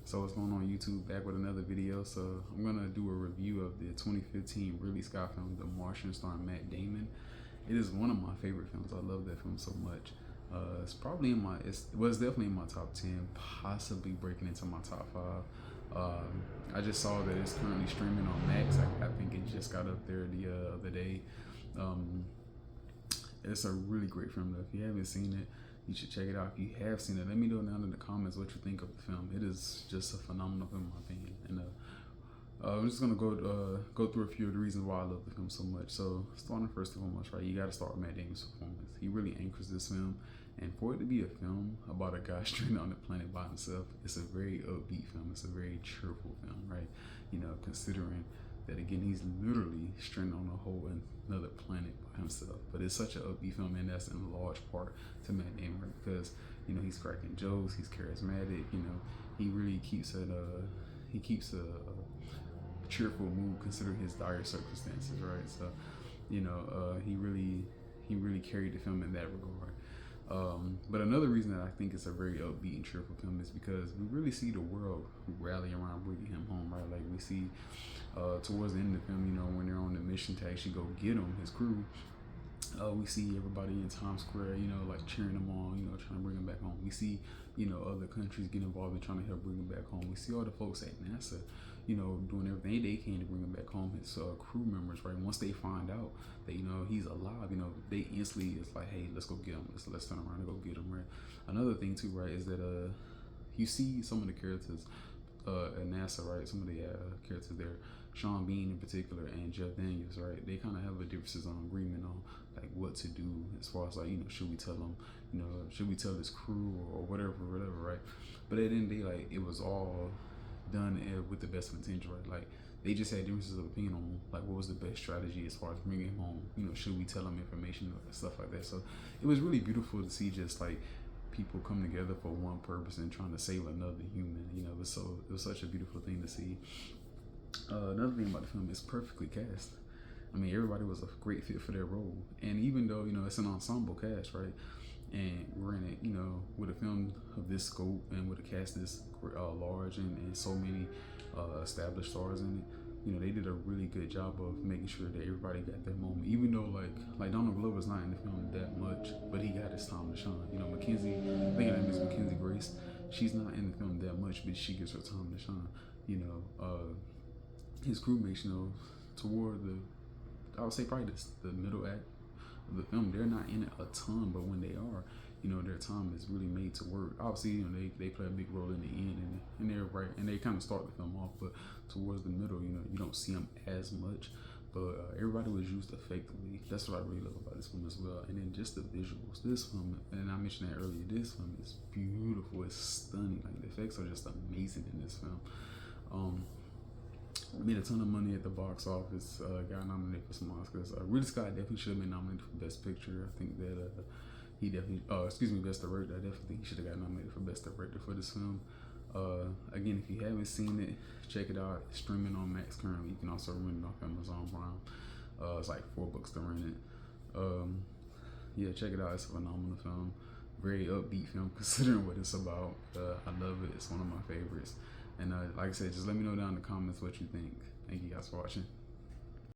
So what's going on YouTube? Back with another video. So I'm gonna do a review of the 2015 Ridley Scott film, The Martian, starring Matt Damon. It is one of my favorite films. I love that film so much. It's probably in my, it was definitely in my top 10, possibly breaking into my top 5. I just saw that it's currently streaming on Max. I think it just got up there the other day. It's a really great film though. If you haven't seen it, you should check it out. If you have seen it, let me know down in the comments what you think of the film. It is just a phenomenal film, in my opinion. And I'm just gonna go through a few of the reasons why I love the film so much. So starting first and foremost, right, you got to start with Matt Damon's performance. He really anchors this film, and for it to be a film about a guy stranded on the planet by himself, it's a very upbeat film. It's a very cheerful film, right? You know, considering that again, he's literally stranded on a whole another planet by himself. But it's such an upbeat film, and that's in large part to Matt Damon, right? Because you know he's cracking jokes, he's charismatic. You know, he really keeps a cheerful mood considering his dire circumstances, right? So, you know, he really carried the film in that regard. But another reason that I think it's a very upbeat and cheerful film is because we really see the world rally around bringing him home, right? Like we see towards the end of the film, you know, when they're on the mission to actually go get him, his crew, we see everybody in Times Square, you know, like cheering him on, you know, trying to bring him back home. We see, you know, other countries get involved in trying to help bring him back home. We see all the folks at NASA, you know, doing everything they can to bring him back home. His crew members, right? Once they find out that, you know, he's alive, you know, they instantly it's like, hey, let's go get him. Let's turn around and go get him, right? Another thing too, right, is that you see some of the characters at NASA, right? Some of the characters there, Sean Bean in particular and Jeff Daniels, right? They kind of have a differences on agreement on like what to do as far as like, you know, should we tell them, you know, should we tell this crew or whatever, right? But at the end of the day, like it was all done with the best of intention, right? Like they just had differences of opinion on like what was the best strategy as far as bringing him home. You know, should we tell them information or stuff like that? So it was really beautiful to see just like people come together for one purpose and trying to save another human. You know, it was such a beautiful thing to see. Another thing about the film is perfectly cast. I mean, everybody was a great fit for their role, and even though you know it's an ensemble cast, right? And granted, you know, with a film of this scope and with a cast this large and so many established stars in it, you know, they did a really good job of making sure that everybody got their moment. Even though like Donald Glover's not in the film that much, but he got his time to shine. You know, Mackenzie, I think her name is Mackenzie Grace. She's not in the film that much, but she gets her time to shine. You know, his crewmates, you know, toward I would say probably the middle act of the film, they're not in it a ton, but when they are, you know, their time is really made to work. Obviously, you know, they play a big role in the end, and they're right, and they kind of start the film off, but towards the middle, you know, you don't see them as much, but everybody was used effectively. That's what I really love about this film as well. And then just the visuals. This film, and I mentioned that earlier, this film is beautiful. It's stunning. Like the effects are just amazing in this film. Made a ton of money at the box office. Got nominated for some Oscars. Ridley Scott definitely should have been nominated for Best Picture. I think that he definitely, Best Director. I definitely think he should have got nominated for Best Director for this film. Again, if you haven't seen it, check it out. It's streaming on Max currently. You can also rent it off Amazon Prime. It's like $4 to rent it. Yeah, check it out. It's a phenomenal film. Very upbeat film considering what it's about. I love it. It's one of my favorites. And like I said, just let me know down in the comments what you think. Thank you guys for watching.